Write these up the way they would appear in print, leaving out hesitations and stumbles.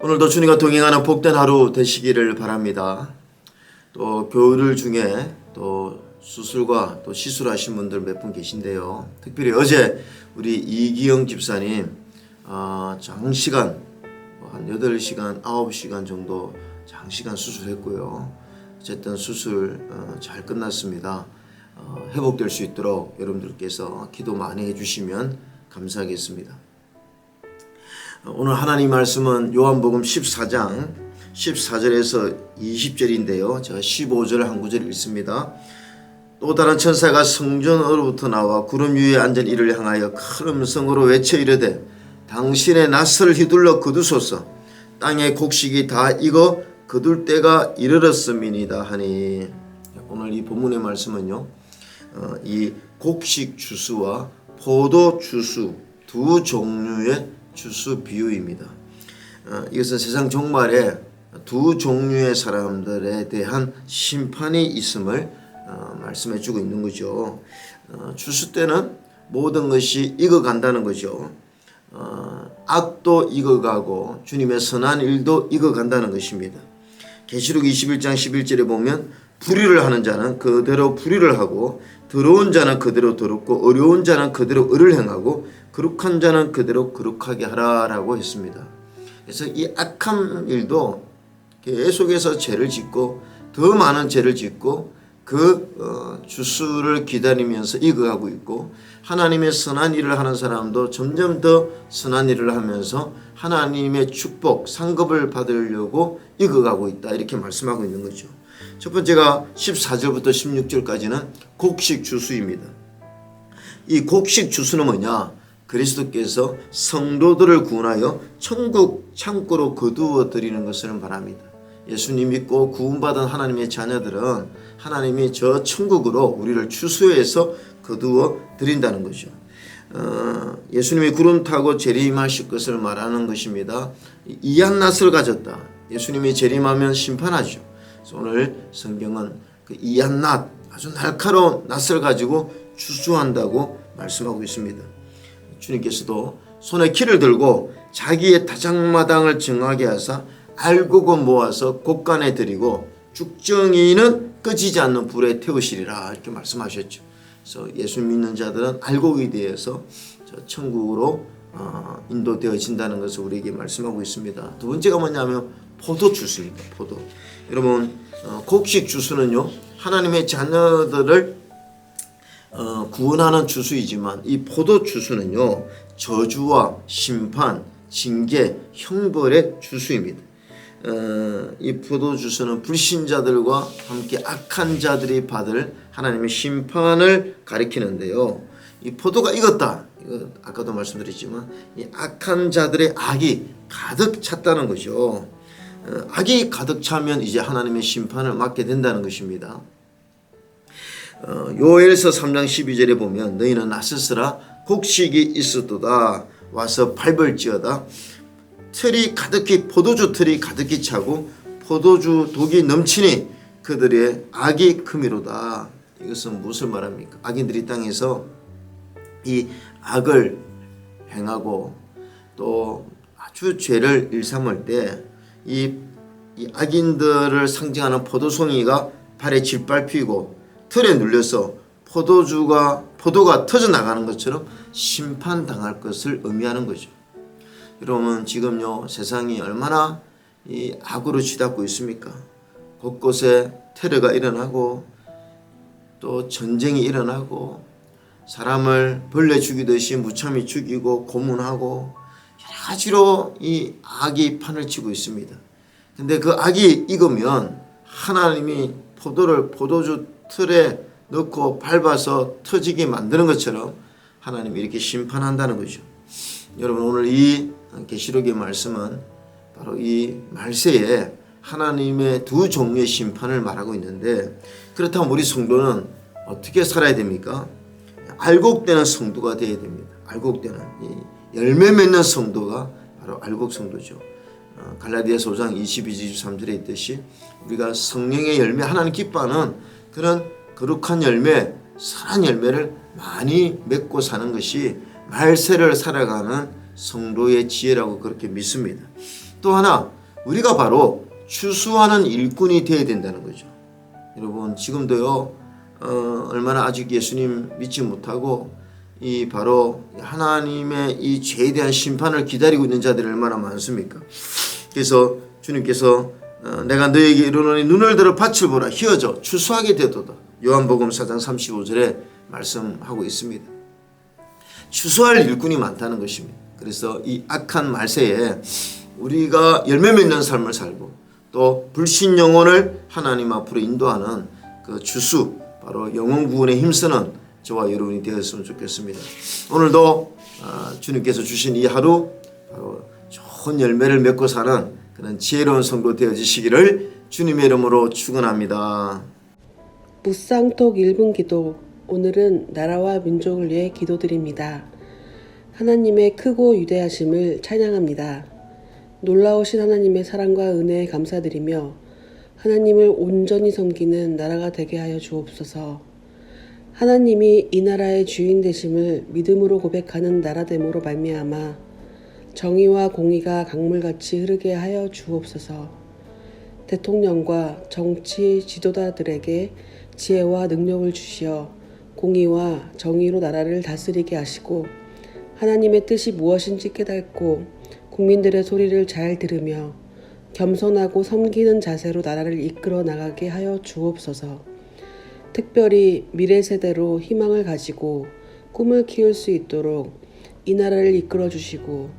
오늘도 주님과 동행하는 복된 하루 되시기를 바랍니다. 또 교일 중에 또 수술과 또 시술하신 분들 몇 분 계신데요. 특별히 어제 우리 이기영 집사님 장시간 한 8시간, 9시간 정도 장시간 수술했고요. 어쨌든 수술 잘 끝났습니다. 회복될 수 있도록 여러분들께서 기도 많이 해주시면 감사하겠습니다. 오늘 하나님 말씀은 요한복음 14장 14절에서 20절인데요. 제가 15절 한 구절 읽습니다. 또 다른 천사가 성전으로부터 나와 구름 위에 앉은 이를 향하여 큰 음성으로 외쳐 이르되 당신의 낫을 휘둘러 거두소서. 땅의 곡식이 다 익어 거둘 때가 이르렀음이니이다 하니. 오늘 이 본문의 말씀은요, 이 곡식 주스와 포도 주스 두 종류의 주스 비유입니다. 이것은 세상 종말에 두 종류의 사람들에 대한 심판이 있음을 말씀해 주고 있는 거죠. 주스 때는 모든 것이 익어간다는 거죠. 악도 익어가고 주님의 선한 일도 익어간다는 것입니다. 계시록 21장 11절에 보면 불의를 하는 자는 그대로 불의를 하고 더러운 자는 그대로 더럽고 어려운 자는 그대로 의를 행하고 거룩한 자는 그대로 거룩하게 하라라고 했습니다. 그래서 이 악한 일도 계속해서 죄를 짓고 더 많은 죄를 짓고 그 주스를 기다리면서 익어가고 있고, 하나님의 선한 일을 하는 사람도 점점 더 선한 일을 하면서 하나님의 축복, 상급을 받으려고 익어가고 있다, 이렇게 말씀하고 있는 거죠. 첫 번째가 14절부터 16절까지는 곡식 주스입니다. 이 곡식 주스는 뭐냐? 그리스도께서 성도들을 구원하여 천국 창고로 거두어 드리는 것을 말합니다. 예수님 믿고 구원받은 하나님의 자녀들은 하나님이 저 천국으로 우리를 추수해서 거두어 드린다는 거죠. 예수님이 구름 타고 재림하실 것을 말하는 것입니다. 이한 낫을 가졌다. 예수님이 재림하면 심판하죠. 그래서 오늘 성경은 그 이한 낫, 아주 날카로운 낫을 가지고 추수한다고 말씀하고 있습니다. 주님께서도 손에 키를 들고 자기의 다장마당을 정하게 하사 알곡을 모아서 곳간에 드리고 죽정이는 꺼지지 않는 불에 태우시리라, 이렇게 말씀하셨죠. 그래서 예수 믿는 자들은 알곡에 대해서 천국으로 인도되어진다는 것을 우리에게 말씀하고 있습니다. 두 번째가 뭐냐면 포도 주스입니다. 포도. 여러분, 곡식 주스는요, 하나님의 자녀들을 구원하는 주스이지만 이 포도 주스는요, 저주와 심판, 징계, 형벌의 주스입니다. 이 포도 주스는 불신자들과 함께 악한 자들이 받을 하나님의 심판을 가리키는데요. 이 포도가 익었다. 이거 아까도 말씀드렸지만 이 악한 자들의 악이 가득 찼다는 거죠. 악이 가득 차면 이제 하나님의 심판을 맞게 된다는 것입니다. 요엘서 3장 12절에 보면 너희는 나서서라 곡식이 있었도다 와서 밟을지어다. 틀이 가득히, 포도주 틀이 가득히 차고 포도주 독이 넘치니 그들의 악이 크미로다. 이것은 무엇을 말합니까? 악인들이 땅에서 이 악을 행하고 또 아주 죄를 일삼을 때 이 악인들을 상징하는 포도송이가 발에 짓밟히고 틀에 눌려서 포도가 터져 나가는 것처럼 심판당할 것을 의미하는 거죠. 여러분, 지금요 세상이 얼마나 이 악으로 쥐닫고 있습니까? 곳곳에 테러가 일어나고 또 전쟁이 일어나고 사람을 벌레 죽이듯이 무참히 죽이고 고문하고 여러 가지로 이 악이 판을 치고 있습니다. 근데 그 악이 익으면 하나님이 포도를 포도주 틀에 넣고 밟아서 터지게 만드는 것처럼 하나님이 이렇게 심판한다는 거죠. 여러분, 오늘 이 계시록의 말씀은 바로 이 말세에 하나님의 두 종류의 심판을 말하고 있는데, 그렇다면 우리 성도는 어떻게 살아야 됩니까? 알곡되는 성도가 되어야 됩니다. 알곡되는 이 열매 맺는 성도가 바로 알곡 성도죠. 갈라디아서 5장 22, 23절에 있듯이 우리가 성령의 열매, 하나님 기뻐하는 그런 거룩한 열매, 선한 열매를 많이 맺고 사는 것이 말세를 살아가는 성도의 지혜라고 그렇게 믿습니다. 또 하나 우리가 바로 추수하는 일꾼이 되어야 된다는 거죠. 여러분 지금도요 얼마나 아직 예수님 믿지 못하고 이 바로 하나님의 이 죄에 대한 심판을 기다리고 있는 자들이 얼마나 많습니까? 그래서 주님께서 내가 너에게 이르노니 눈을 들어 밭을 보라 희어져 추수하게 되도다. 요한복음 4장 35절에 말씀하고 있습니다. 추수할 일꾼이 많다는 것입니다. 그래서 이 악한 말세에 우리가 열매 맺는 삶을 살고 또 불신 영혼을 하나님 앞으로 인도하는 그 주수 바로 영혼 구원에 힘쓰는 저와 여러분이 되었으면 좋겠습니다. 오늘도 주님께서 주신 이 하루 바로 좋은 열매를 맺고 사는 그런 지혜로운 성도 되어지시기를 주님의 이름으로 축원합니다. 묵상톡 1분 기도. 오늘은 나라와 민족을 위해 기도드립니다. 하나님의 크고 위대하심을 찬양합니다. 놀라우신 하나님의 사랑과 은혜에 감사드리며 하나님을 온전히 섬기는 나라가 되게 하여 주옵소서. 하나님이 이 나라의 주인 되심을 믿음으로 고백하는 나라됨으로 말미암아 정의와 공의가 강물같이 흐르게 하여 주옵소서. 대통령과 정치 지도자들에게 지혜와 능력을 주시어 공의와 정의로 나라를 다스리게 하시고 하나님의 뜻이 무엇인지 깨닫고 국민들의 소리를 잘 들으며 겸손하고 섬기는 자세로 나라를 이끌어 나가게 하여 주옵소서. 특별히 미래 세대로 희망을 가지고 꿈을 키울 수 있도록 이 나라를 이끌어 주시고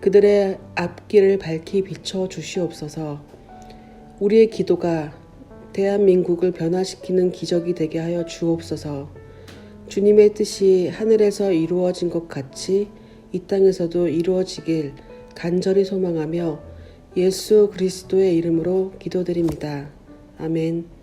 그들의 앞길을 밝히 비춰 주시옵소서. 우리의 기도가 대한민국을 변화시키는 기적이 되게 하여 주옵소서. 주님의 뜻이 하늘에서 이루어진 것 같이 이 땅에서도 이루어지길 간절히 소망하며 예수 그리스도의 이름으로 기도드립니다. 아멘.